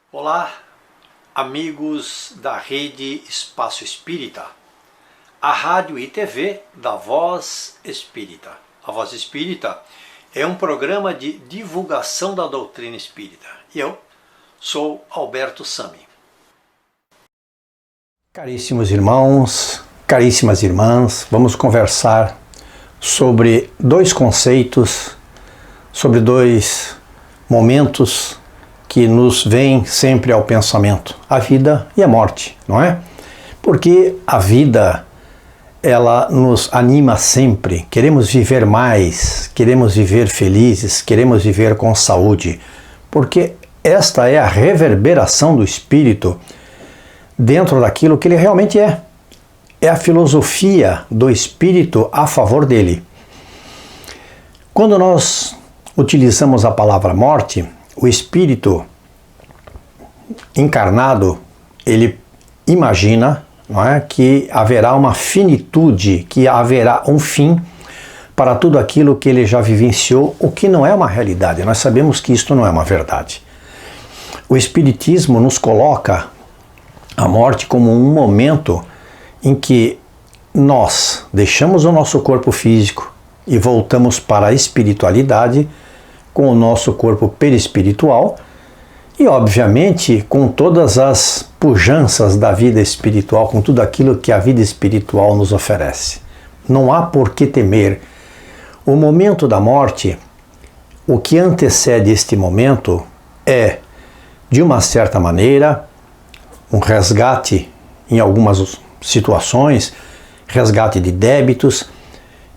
Olá, amigos da Rede Espaço Espírita, a rádio e TV da Voz Espírita. A Voz Espírita é um programa de divulgação da doutrina espírita e eu sou Alberto Sami. Caríssimos irmãos, caríssimas irmãs, vamos conversar sobre dois conceitos, sobre dois momentos que nos vêm sempre ao pensamento, a vida e a morte, não é? Porque a vida, ela nos anima sempre, queremos viver mais, queremos viver felizes, queremos viver com saúde, porque esta é a reverberação do espírito dentro daquilo que ele realmente é. É a filosofia do espírito a favor dele. Quando nós utilizamos a palavra morte, o espírito encarnado, ele imagina, não é, que haverá uma finitude, que haverá um fim para tudo aquilo que ele já vivenciou, o que não é uma realidade. Nós sabemos que isto não é uma verdade. O Espiritismo nos coloca a morte como um momento em que nós deixamos o nosso corpo físico e voltamos para a espiritualidade com o nosso corpo perispiritual e, obviamente, com todas as pujanças da vida espiritual, com tudo aquilo que a vida espiritual nos oferece. Não há por que temer. O momento da morte, o que antecede este momento é, de uma certa maneira, um resgate em algumas situações, resgate de débitos,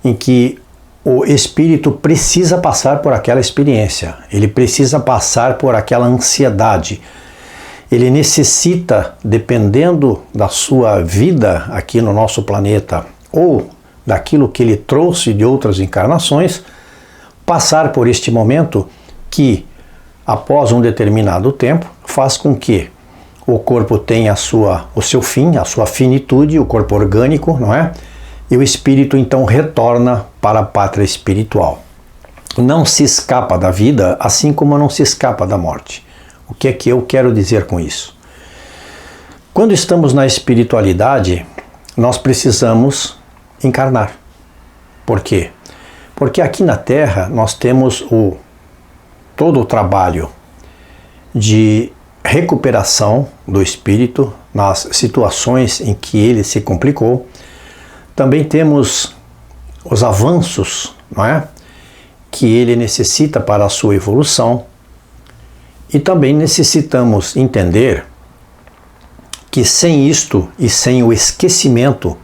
em que o espírito precisa passar por aquela experiência, ele precisa passar por aquela ansiedade. Ele necessita, dependendo da sua vida aqui no nosso planeta ou daquilo que ele trouxe de outras encarnações, passar por este momento que, após um determinado tempo, faz com que o corpo tenha o seu fim, a sua finitude, o corpo orgânico, não é? E o espírito então retorna para a pátria espiritual. Não se escapa da vida, assim como não se escapa da morte. O que é que eu quero dizer com isso? Quando estamos na espiritualidade, nós precisamos encarnar. Por quê? Porque aqui na Terra nós temos todo o trabalho de recuperação do espírito nas situações em que ele se complicou. Também temos os avanços, não é, que ele necessita para a sua evolução. E também necessitamos entender que sem isto e sem o esquecimento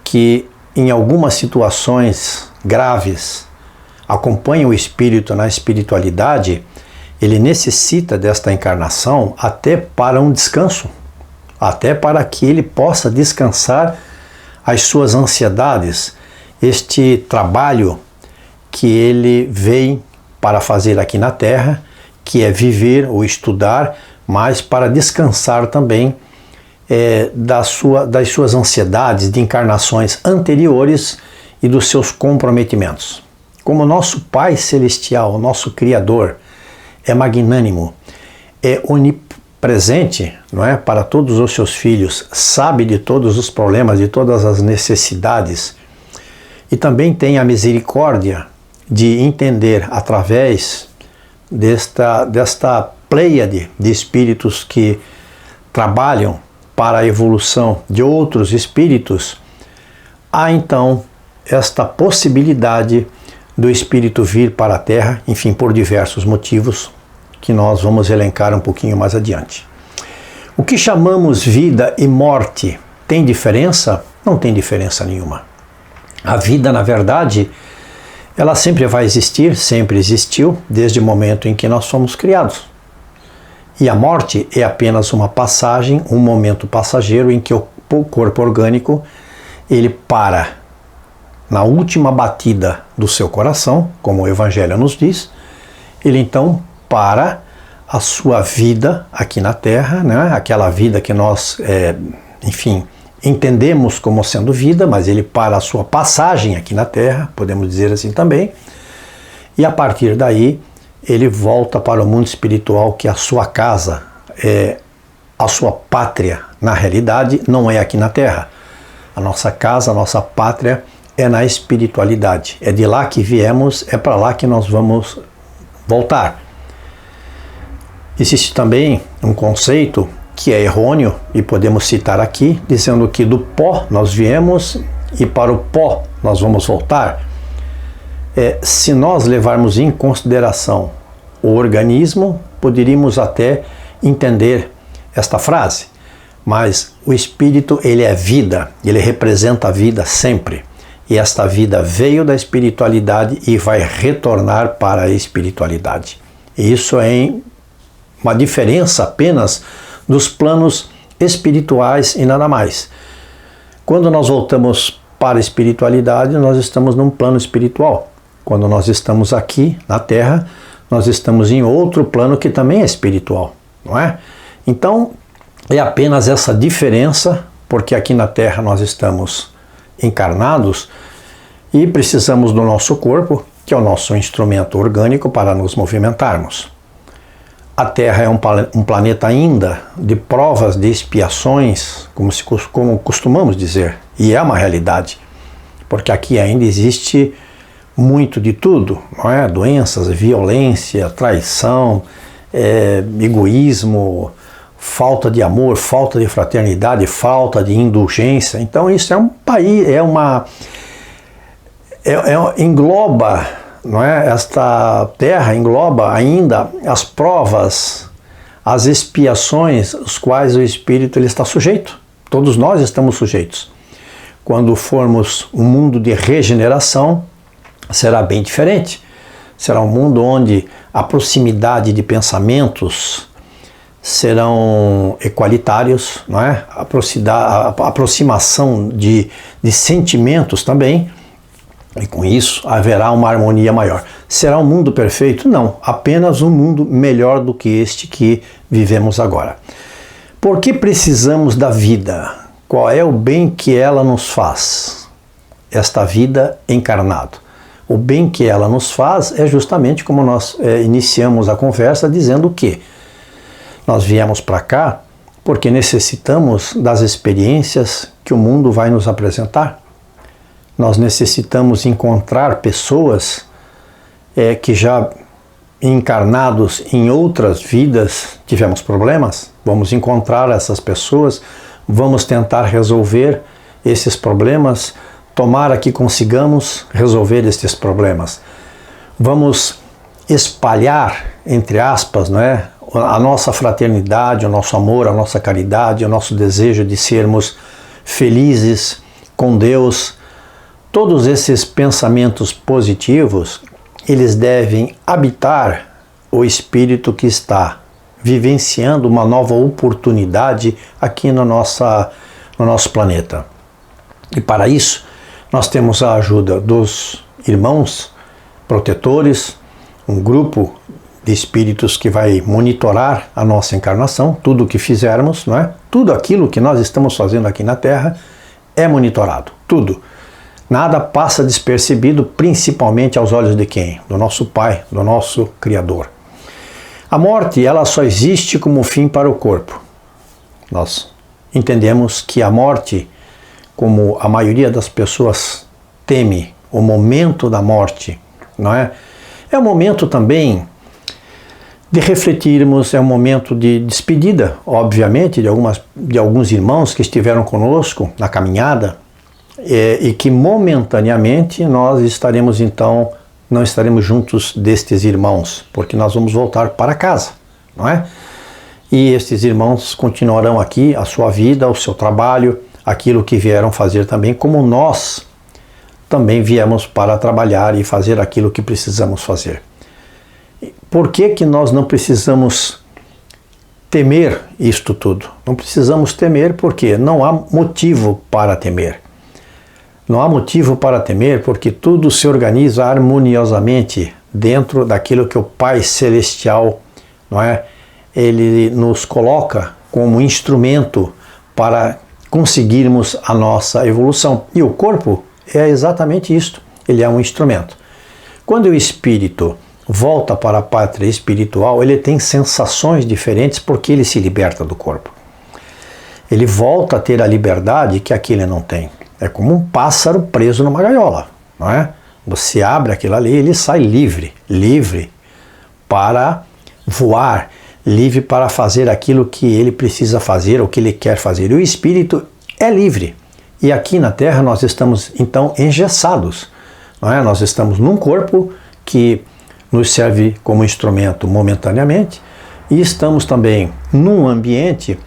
que em algumas situações graves acompanha o espírito na espiritualidade, ele necessita desta encarnação até para um descanso, até para que ele possa descansar as suas ansiedades, este trabalho que ele veio para fazer aqui na Terra, que é viver ou estudar, mas para descansar também das suas ansiedades de encarnações anteriores e dos seus comprometimentos. Como nosso Pai Celestial, nosso Criador, é magnânimo, é onipresente, não é, para todos os seus filhos, sabe de todos os problemas, de todas as necessidades, e também tem a misericórdia de entender através desta pleiade de espíritos que trabalham para a evolução de outros espíritos. Há então esta possibilidade do espírito vir para a Terra, enfim, por diversos motivos que nós vamos elencar um pouquinho mais adiante. O que chamamos vida e morte tem diferença? Não tem diferença nenhuma. A vida, na verdade, ela sempre vai existir, sempre existiu, desde o momento em que nós fomos criados. E a morte é apenas uma passagem, um momento passageiro em que o corpo orgânico, ele para na última batida do seu coração, como o Evangelho nos diz, ele então para a sua vida aqui na Terra, né? Aquela vida que nós, enfim, entendemos como sendo vida, mas ele para a sua passagem aqui na Terra, podemos dizer assim também, e a partir daí ele volta para o mundo espiritual, que é a sua casa, a sua pátria, na realidade, não é aqui na Terra. A nossa casa, a nossa pátria é na espiritualidade. É de lá que viemos, é para lá que nós vamos voltar. Existe também um conceito que é errôneo, e podemos citar aqui, dizendo que do pó nós viemos e para o pó nós vamos voltar. Se nós levarmos em consideração o organismo, poderíamos até entender esta frase, mas o espírito, ele é vida, ele representa a vida sempre, e esta vida veio da espiritualidade e vai retornar para a espiritualidade. E isso é uma diferença apenas dos planos espirituais e nada mais. Quando nós voltamos para a espiritualidade, nós estamos num plano espiritual. Quando nós estamos aqui na Terra, nós estamos em outro plano que também é espiritual, não é? Então, é apenas essa diferença, porque aqui na Terra nós estamos encarnados e precisamos do nosso corpo, que é o nosso instrumento orgânico para nos movimentarmos. A Terra é um planeta ainda de provas, de expiações, como costumamos dizer, e é uma realidade, porque aqui ainda existe muito de tudo, não é? Doenças, violência, traição, egoísmo, falta de amor, falta de fraternidade, falta de indulgência. Então isso é um país, engloba, não é? Esta terra engloba ainda as provas, as expiações, os quais o espírito ele está sujeito. Todos nós estamos sujeitos. Quando formos um mundo de regeneração, será bem diferente. Será um mundo onde a proximidade de pensamentos serão equalitários, não é? A aproximação de sentimentos também, e com isso haverá uma harmonia maior. Será um mundo perfeito? Não, apenas um mundo melhor do que este que vivemos agora. Por que precisamos da vida? Qual é o bem que ela nos faz? Esta vida encarnada. O bem que ela nos faz é justamente como nós iniciamos a conversa dizendo que nós viemos para cá porque necessitamos das experiências que o mundo vai nos apresentar. Nós necessitamos encontrar pessoas que já encarnados em outras vidas tivemos problemas. Vamos encontrar essas pessoas, vamos tentar resolver esses problemas. Tomara que consigamos resolver estes problemas. Vamos espalhar, entre aspas, não é? A nossa fraternidade, o nosso amor, a nossa caridade, o nosso desejo de sermos felizes com Deus. Todos esses pensamentos positivos, eles devem habitar o espírito que está vivenciando uma nova oportunidade aqui no nosso planeta. E para isso, nós temos a ajuda dos irmãos protetores, um grupo de espíritos que vai monitorar a nossa encarnação, tudo o que fizermos, não é? Tudo aquilo que nós estamos fazendo aqui na Terra é monitorado, tudo. Nada passa despercebido, principalmente aos olhos de quem? Do nosso Pai, do nosso Criador. A morte, ela só existe como fim para o corpo. Nós entendemos que a morte, como a maioria das pessoas teme o momento da morte, não é? É um momento também de refletirmos, é um momento de despedida, obviamente, de alguns irmãos que estiveram conosco na caminhada e que momentaneamente nós estaremos então, não estaremos juntos destes irmãos, porque nós vamos voltar para casa, não é? E estes irmãos continuarão aqui a sua vida, o seu trabalho, aquilo que vieram fazer também, como nós também viemos para trabalhar e fazer aquilo que precisamos fazer. Por que que nós não precisamos temer isto tudo? Não precisamos temer porque não há motivo para temer. Não há motivo para temer porque tudo se organiza harmoniosamente dentro daquilo que o Pai Celestial, não é? Ele nos coloca como instrumento para conseguirmos a nossa evolução. E o corpo é exatamente isto, ele é um instrumento. Quando o espírito volta para a pátria espiritual, ele tem sensações diferentes porque ele se liberta do corpo. Ele volta a ter a liberdade que aquele não tem. É como um pássaro preso numa gaiola, não é? Você abre aquilo ali, ele sai livre, livre para voar, livre para fazer aquilo que ele precisa fazer, ou que ele quer fazer. E o espírito é livre. E aqui na Terra nós estamos então engessados, não é? Nós estamos num corpo que nos serve como instrumento momentaneamente, e estamos também num ambiente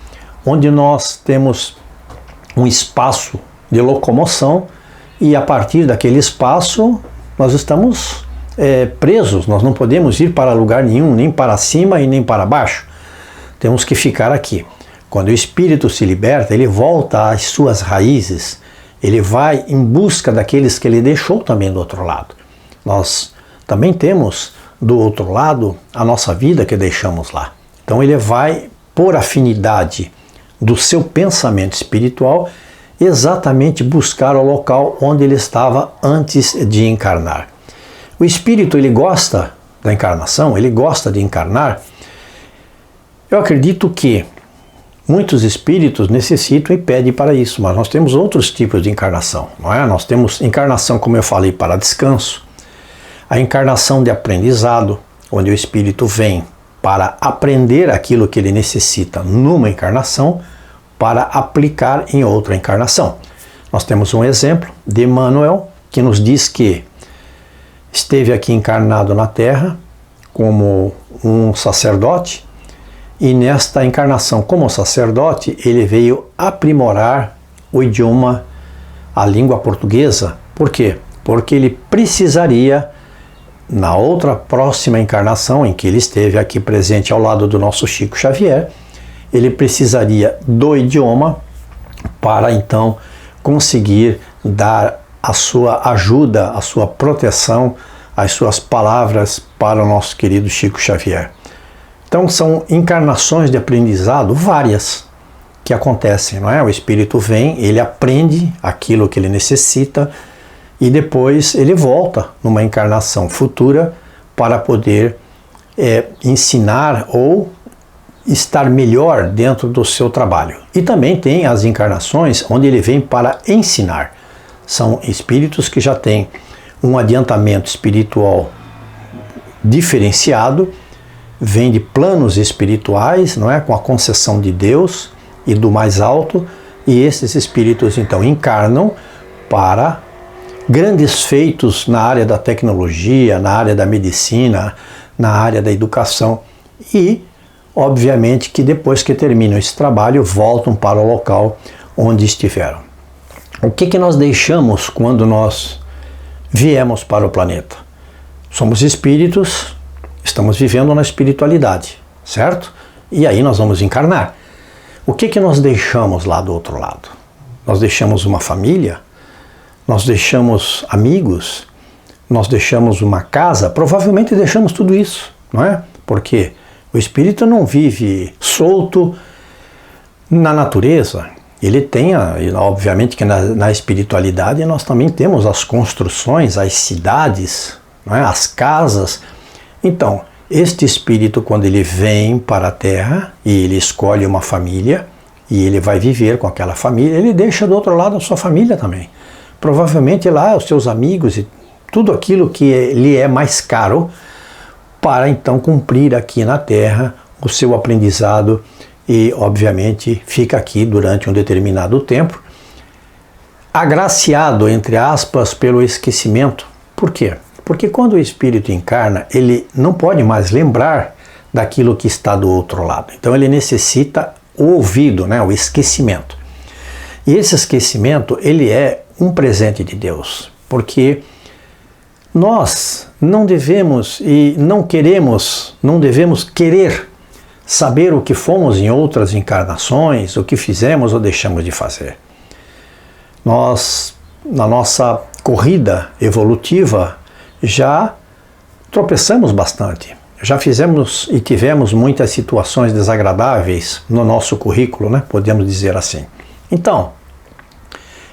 onde nós temos um espaço de locomoção, e a partir daquele espaço nós estamos presos, nós não podemos ir para lugar nenhum, nem para cima e nem para baixo, temos que ficar aqui. Quando o espírito se liberta, ele volta às suas raízes, ele vai em busca daqueles que ele deixou também do outro lado. Nós também temos do outro lado a nossa vida que deixamos lá. Então ele vai, por afinidade do seu pensamento espiritual, exatamente buscar o local onde ele estava antes de encarnar. O espírito, ele gosta da encarnação, ele gosta de encarnar. Eu acredito que muitos espíritos necessitam e pedem para isso, mas nós temos outros tipos de encarnação, não é? Nós temos encarnação, como eu falei, para descanso, a encarnação de aprendizado, onde o espírito vem para aprender aquilo que ele necessita numa encarnação, para aplicar em outra encarnação. Nós temos um exemplo de Emmanuel, que nos diz que esteve aqui encarnado na Terra como um sacerdote, e nesta encarnação como sacerdote ele veio aprimorar o idioma, a língua portuguesa. Por quê? Porque ele precisaria, na outra próxima encarnação em que ele esteve aqui presente ao lado do nosso Chico Xavier, ele precisaria do idioma para então conseguir dar a sua ajuda, a sua proteção, as suas palavras para o nosso querido Chico Xavier. Então são encarnações de aprendizado várias que acontecem, não é? O espírito vem, ele aprende aquilo que ele necessita e depois ele volta numa encarnação futura para poder ensinar ou estar melhor dentro do seu trabalho. E também tem as encarnações onde ele vem para ensinar. São espíritos que já têm um adiantamento espiritual diferenciado, vem de planos espirituais, não é, com a concessão de Deus e do mais alto, e esses espíritos então encarnam para grandes feitos na área da tecnologia, na área da medicina, na área da educação, e obviamente que depois que terminam esse trabalho voltam para o local onde estiveram. O que nós deixamos quando nós viemos para o planeta? Somos espíritos, estamos vivendo na espiritualidade, certo? E aí nós vamos encarnar. O que nós deixamos lá do outro lado? Nós deixamos uma família? Nós deixamos amigos? Nós deixamos uma casa? Provavelmente deixamos tudo isso, não é? Porque o espírito não vive solto na natureza. Ele tem, obviamente que na espiritualidade nós também temos as construções, as cidades, não é? As casas. Então, este espírito, quando ele vem para a Terra e ele escolhe uma família e ele vai viver com aquela família, ele deixa do outro lado a sua família também. Provavelmente lá os seus amigos e tudo aquilo que lhe é mais caro para então cumprir aqui na Terra o seu aprendizado e, obviamente, fica aqui durante um determinado tempo, agraciado, entre aspas, pelo esquecimento. Por quê? Porque quando o espírito encarna, ele não pode mais lembrar daquilo que está do outro lado. Então ele necessita o ouvido, né, o esquecimento. E esse esquecimento, ele é um presente de Deus, porque nós não devemos e não devemos querer saber o que fomos em outras encarnações, o que fizemos ou deixamos de fazer. Nós, na nossa corrida evolutiva, já tropeçamos bastante, já fizemos e tivemos muitas situações desagradáveis no nosso currículo, né? Podemos dizer assim. Então,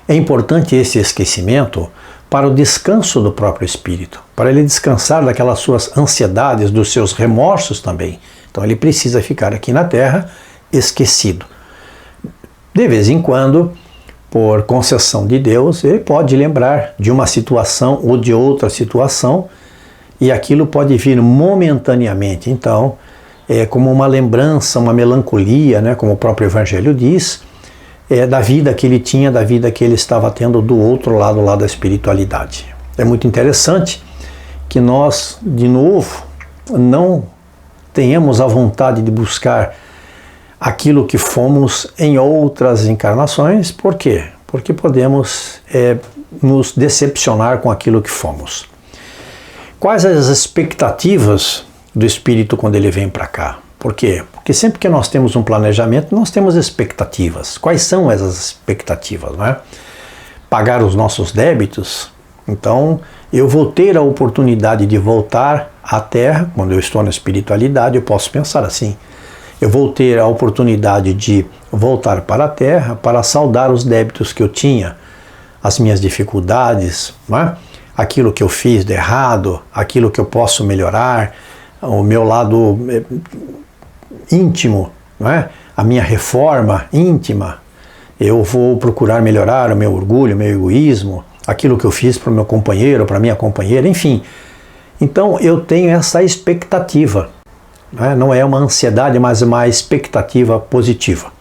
é importante esse esquecimento para o descanso do próprio espírito, para ele descansar daquelas suas ansiedades, dos seus remorsos também. Então ele precisa ficar aqui na Terra esquecido. De vez em quando, por concessão de Deus, ele pode lembrar de uma situação ou de outra situação, e aquilo pode vir momentaneamente. Então, é como uma lembrança, uma melancolia, né, como o próprio Evangelho diz, da vida que ele tinha, da vida que ele estava tendo do outro lado, lá da espiritualidade. É muito interessante que nós, de novo, não tenhamos a vontade de buscar aquilo que fomos em outras encarnações. Por quê? Porque podemos nos decepcionar com aquilo que fomos. Quais as expectativas do espírito quando ele vem para cá? Por quê? Porque sempre que nós temos um planejamento, nós temos expectativas. Quais são essas expectativas, não é? Pagar os nossos débitos. Então, eu vou ter a oportunidade de voltar à Terra. Quando eu estou na espiritualidade, eu posso pensar assim: eu vou ter a oportunidade de voltar para a Terra para saldar os débitos que eu tinha, as minhas dificuldades, não é? Aquilo que eu fiz de errado, aquilo que eu posso melhorar, o meu lado íntimo, não é? A minha reforma íntima. Eu vou procurar melhorar o meu orgulho, o meu egoísmo, aquilo que eu fiz para o meu companheiro, para a minha companheira, enfim. Então eu tenho essa expectativa. Não é uma ansiedade, mas uma expectativa positiva.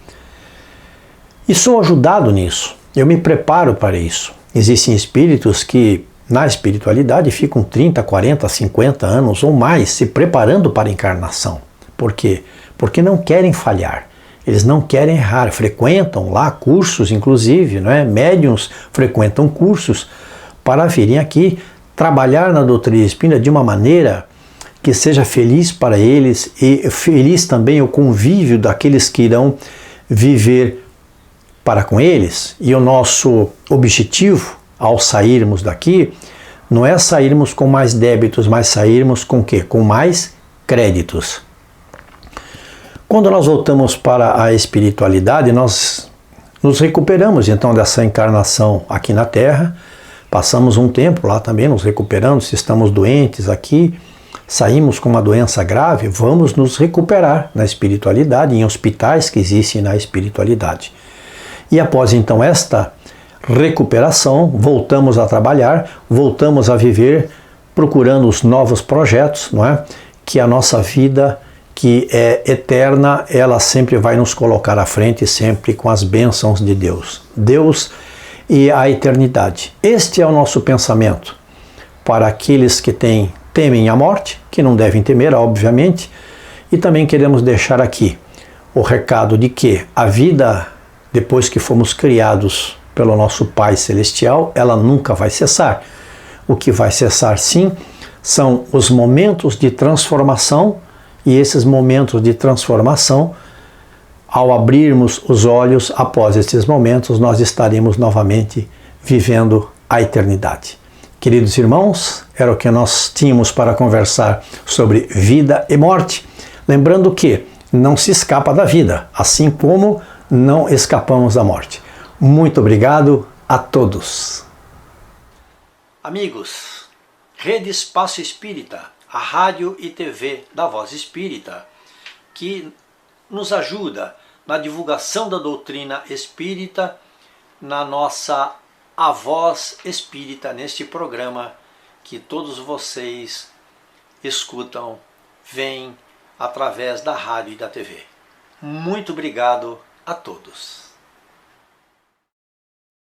E sou ajudado nisso. Eu me preparo para isso. Existem espíritos que na espiritualidade ficam 30, 40, 50 anos ou mais se preparando para a encarnação. Por quê? Porque não querem falhar. Eles não querem errar. Frequentam lá cursos, inclusive, não é? Médiuns frequentam cursos para virem aqui trabalhar na doutrina espírita de uma maneira que seja feliz para eles e feliz também o convívio daqueles que irão viver para com eles. E o nosso objetivo ao sairmos daqui não é sairmos com mais débitos, mas sairmos com o quê? Com mais créditos. Quando nós voltamos para a espiritualidade, nós nos recuperamos então dessa encarnação aqui na Terra, passamos um tempo lá também nos recuperando. Se estamos doentes aqui, saímos com uma doença grave, vamos nos recuperar na espiritualidade, em hospitais que existem na espiritualidade. E após então esta recuperação, voltamos a trabalhar, voltamos a viver, procurando os novos projetos, não é? Que a nossa vida, que é eterna, ela sempre vai nos colocar à frente, sempre com as bênçãos de Deus. Deus e a eternidade. Este é o nosso pensamento para aqueles que temem a morte, que não devem temer, obviamente, e também queremos deixar aqui o recado de que a vida, depois que fomos criados pelo nosso Pai Celestial, ela nunca vai cessar. O que vai cessar, sim, são os momentos de transformação, e esses momentos de transformação, ao abrirmos os olhos após esses momentos, nós estaremos novamente vivendo a eternidade. Queridos irmãos, era o que nós tínhamos para conversar sobre vida e morte. Lembrando que não se escapa da vida, assim como não escapamos da morte. Muito obrigado a todos. Amigos, Rede Espaço Espírita, a rádio e TV da Voz Espírita, que nos ajuda na divulgação da doutrina espírita, na nossa A Voz Espírita, neste programa que todos vocês escutam, veem através da rádio e da TV. Muito obrigado a todos.